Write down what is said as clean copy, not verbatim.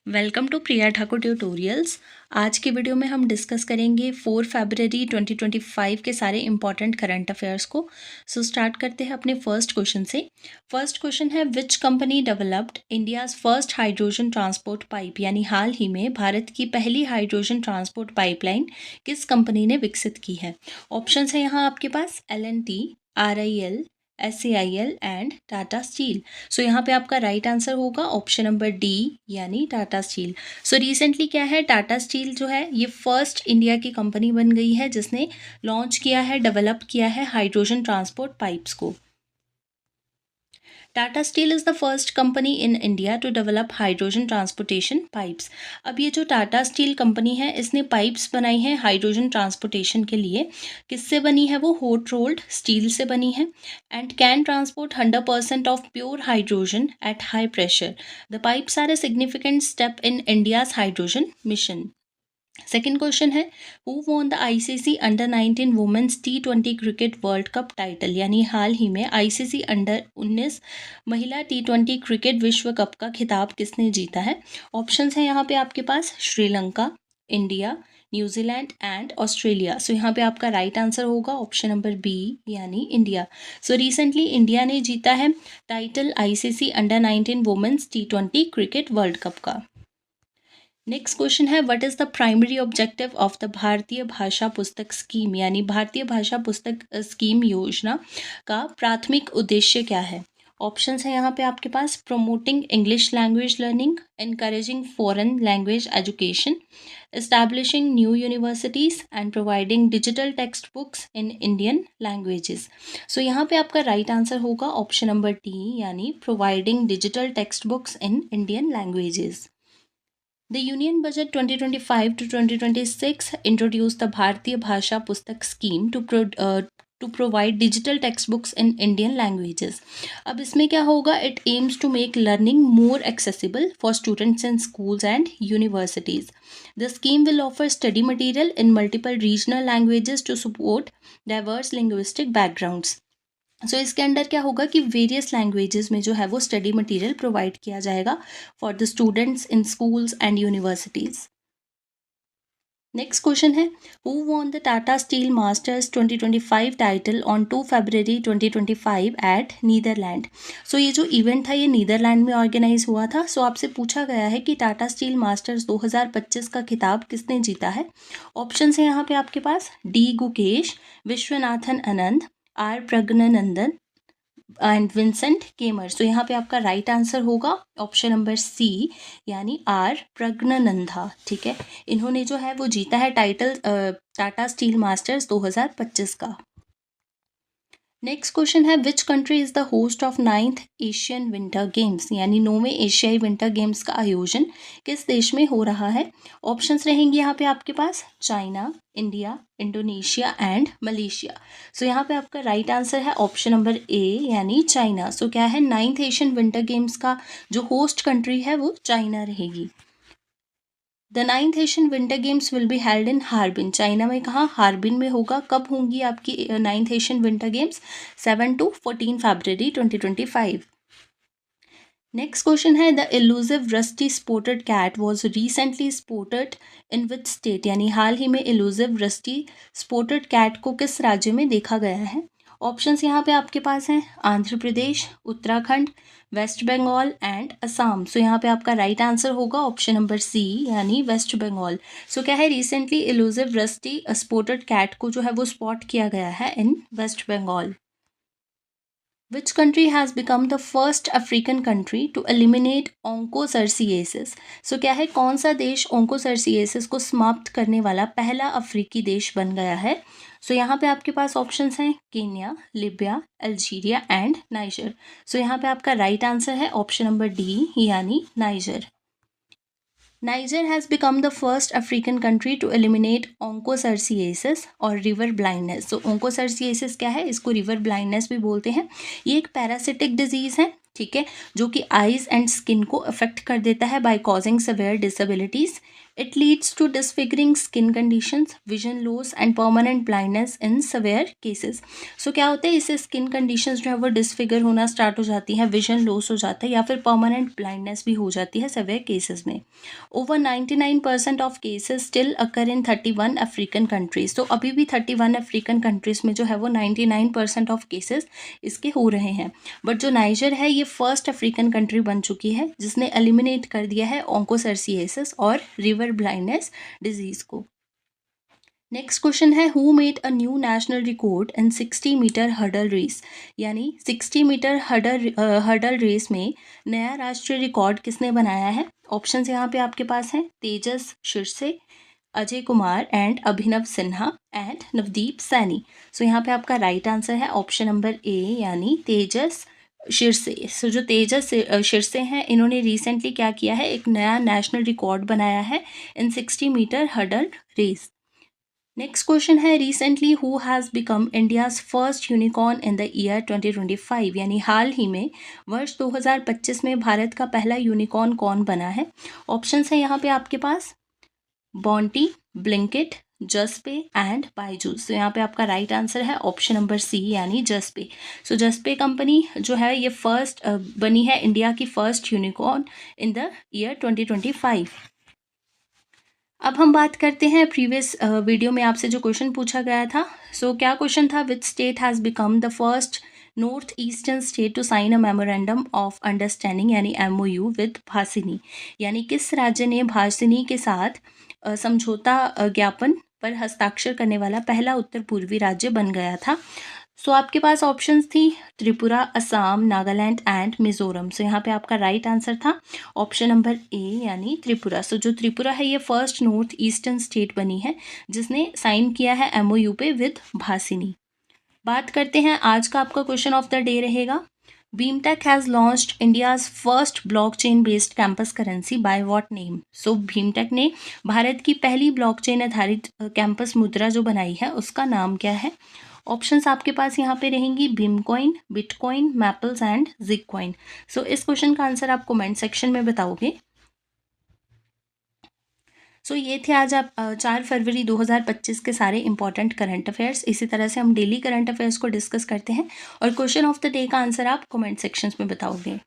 Welcome to Priya Thakur tutorials. आज के video में हम डिस्कस करेंगे 4 फरवरी 2025 के सारे इंपॉर्टेंट करंट अफेयर्स को। स्टार्ट करते हैं अपने फर्स्ट क्वेश्चन से। फर्स्ट क्वेश्चन है, which company developed India's first hydrogen transport pipe, यानी हाल ही में भारत की पहली हाइड्रोजन ट्रांसपोर्ट पाइपलाइन किस कंपनी ने विकसित की है। ऑप्शन है यहाँ आपके पास L&T, RIL, SAIL and Tata steel. So यहाँ पे आपका राइट आंसर होगा ऑप्शन नंबर डी, यानी टाटा स्टील। सो रिसेंटली क्या है, टाटा स्टील जो है ये फर्स्ट इंडिया की कंपनी बन गई है जिसने लॉन्च किया है, डेवलप किया है हाइड्रोजन ट्रांसपोर्ट पाइप्स को। Tata Steel is the first company in India to develop hydrogen transportation pipes. अब ये जो टाटा स्टील कंपनी है इसने पाइप्स बनाई हैं हाइड्रोजन ट्रांसपोर्टेशन के लिए। किससे बनी है वो? हॉट रोल्ड स्टील से बनी है and can transport 100% of pure hydrogen at high pressure. The pipes are a significant step in India's hydrogen mission. Second question है, who won the ICC under 19 women's T20 cricket world cup title, यानी हाल ही में ICC under 19 महिला T20 cricket विश्व cup का खिताब किसने जीता है। ऑप्शंस हैं यहाँ पे आपके पास Sri Lanka, India, New Zealand and Australia. So यहाँ पे आपका राइट आंसर होगा ऑप्शन नंबर बी, यानी इंडिया। सो रिसेंटली इंडिया ने जीता है title ICC under 19 women's T20 cricket world cup का। नेक्स्ट क्वेश्चन है, what is the primary objective of the Bharatiya Bhasha पुस्तक स्कीम, यानी भारतीय भाषा पुस्तक स्कीम योजना का प्राथमिक उद्देश्य क्या है। ऑप्शंस हैं यहाँ पे आपके पास, promoting English language learning, encouraging foreign language education, establishing new universities and providing digital text books in Indian languages. So यहाँ पे आपका राइट आंसर होगा ऑप्शन नंबर डी, यानी providing digital text books in Indian languages. The Union Budget 2025 to 2026 introduced the Bharatiya Bhasha Pustak Scheme to provide digital textbooks in Indian languages. अब इसमें क्या होगा? It aims to make learning more accessible for students in schools and universities. The scheme will offer study material in multiple regional languages to support diverse linguistic backgrounds. सो इसके under क्या होगा कि various languages में जो है वो study material provide किया जाएगा for the students in schools and universities. Next question है, who won the Tata steel masters 2025 title on 2 फरवरी 2025 एट नीदरलैंड। सो ये जो इवेंट था ये नीदरलैंड में ऑर्गेनाइज हुआ था। सो आपसे पूछा गया है कि टाटा स्टील मास्टर्स 2025 का खिताब किसने जीता है। ऑप्शन है यहाँ पे आपके पास, D Gukesh, Viswanathan Anand, R Praggnanandhaa and Vincent Keymer. So यहाँ पे आपका राइट आंसर होगा ऑप्शन नंबर सी, यानी आर प्रज्ञानंदा। ठीक है, इन्होंने जो है वो जीता है टाइटल टाटा स्टील मास्टर्स 2025 का। नेक्स्ट क्वेश्चन है, which country is the host of 9th Asian winter games, यानी 9वें एशियाई विंटर गेम्स का आयोजन किस देश में हो रहा है। ऑप्शंस रहेंगे यहाँ पे आपके पास, China, India, Indonesia and Malaysia. So यहाँ पे आपका राइट आंसर है ऑप्शन नंबर ए, यानी चाइना। सो क्या है, 9th एशियन विंटर गेम्स का जो होस्ट कंट्री है वो चाइना रहेगी। The 9th Asian winter games will be held in Harbin. China में कहाँ? हार्बिन में होगा। कब होंगी आपकी 9th Asian winter games? 7 to 14 फरवरी 2025। नेक्स्ट क्वेश्चन है, the elusive rusty spotted cat was recently spotted in which state, यानी हाल ही में इलूसिव रस्टी स्पॉटेड कैट को किस राज्य में देखा गया है। ऑप्शंस यहाँ पे आपके पास हैं, Andhra Pradesh, Uttarakhand, West Bengal and Assam. So यहाँ पे आपका राइट आंसर होगा ऑप्शन नंबर सी, यानी वेस्ट बंगाल। सो क्या है, recently elusive rusty spotted cat को जो है वो स्पॉट किया गया है in West Bengal. Which country has become the first African country to eliminate onchocerciasis? सो क्या है, कौन सा देश onchocerciasis को समाप्त करने वाला पहला अफ्रीकी देश बन गया है। सो यहाँ पे आपके पास ऑप्शंस हैं, Kenya, Libya, Algeria and Niger. So यहाँ पे आपका राइट आंसर है ऑप्शन नंबर डी, यानी Niger. Niger has become the first African country to eliminate onchocerciasis और river blindness। तो onchocerciasis क्या है, इसको river blindness भी बोलते हैं। ये एक पैरासिटिक डिजीज़ है, ठीक है, जो कि आइज़ एंड स्किन को अफेक्ट कर देता है by causing severe disabilities It leads to disfiguring skin conditions, vision loss and permanent blindness in severe cases. So क्या होता है, इससे स्किन कंडीशंस जो है वो डिसफिगर होना स्टार्ट हो जाती है, विजन लॉस हो जाता है या फिर परमानेंट ब्लाइंडनेस भी हो जाती है सेवियर केसेस में. Over 99% of cases still occur in 31 African countries. तो अभी भी 31 अफ्रीकन कंट्रीज में जो है वो 99% ऑफ केसेस इसके हो रहे हैं. बट जो नाइजर है ये फर्स्ट अफ्रीकन कंट्री बन चुकी है जिसने एलिमिनेट कर दिया है ऑन्कोसर्सिएसिस और रिवर ब्लाइंडनेस डिजीज को. नेक्स्ट क्वेश्चन है, who made a new national record in 60 metre hurdle race. यानी 60 मीटर हर्डल रेस में नया राष्ट्रीय रिकॉर्ड किसने बनाया है. ऑप्शंस यहाँ पे आपके पास हैं, Tejas Shirse, Ajay Kumar and Abhinav Sinha and Navdeep Saini. So यहाँ पे आपका राइट आंसर है ऑप्शन नंबर ए यानी तेजस शिरसे. सो जो तेजस शिरसे हैं इन्होंने रिसेंटली क्या किया है, एक नया नेशनल रिकॉर्ड बनाया है in 60 metre hurdle race. Next question है, recently who has become India's first unicorn in the year 2025. यानी हाल ही में वर्ष 2025 में भारत का पहला यूनिकॉर्न कौन बना है. ऑप्शंस हैं यहाँ पे आपके पास, बॉन्टी, ब्लिंकिट, जसपे एंड बायजूस. तो यहाँ पे आपका राइट आंसर है ऑप्शन नंबर सी यानी जसपे. सो जसपे कंपनी जो है ये फर्स्ट बनी है इंडिया की first unicorn in the year 2025. अब हम बात करते हैं प्रीवियस वीडियो में आपसे जो क्वेश्चन पूछा गया था. सो क्या क्वेश्चन था, which state has become the first north eastern state to sign a memorandum of understanding यानी MOU विद भासिनी. यानी किस राज्य ने भासिनी के साथ समझौता ज्ञापन पर हस्ताक्षर करने वाला पहला उत्तर पूर्वी राज्य बन गया था. सो आपके पास ऑप्शंस थी त्रिपुरा, असम, नागालैंड एंड मिजोरम. सो यहाँ पे आपका राइट आंसर था ऑप्शन नंबर ए यानी त्रिपुरा. सो जो त्रिपुरा है ये फर्स्ट नॉर्थ ईस्टर्न स्टेट बनी है जिसने साइन किया है MOU पे विद भासिनी. बात करते हैं आज का आपका क्वेश्चन ऑफ द डे रहेगा, BHIMTech has launched India's first blockchain based campus currency by what name. So BHIMTech ने भारत की पहली ब्लॉकचेन आधारित कैंपस मुद्रा जो बनाई है उसका नाम क्या है. ऑप्शंस आपके पास यहाँ पे रहेंगी, भीमकॉइन, बिटकॉइन, मैपल्स एंड जिककॉइन. सो इस क्वेश्चन का आंसर आप कमेंट सेक्शन में बताओगे. सो ये थे आज आप 4 फरवरी 2025 के सारे इंपॉर्टेंट करंट अफेयर्स. इसी तरह से हम डेली करंट अफेयर्स को डिस्कस करते हैं और क्वेश्चन ऑफ द डे का आंसर आप कमेंट सेक्शंस में बताओगे.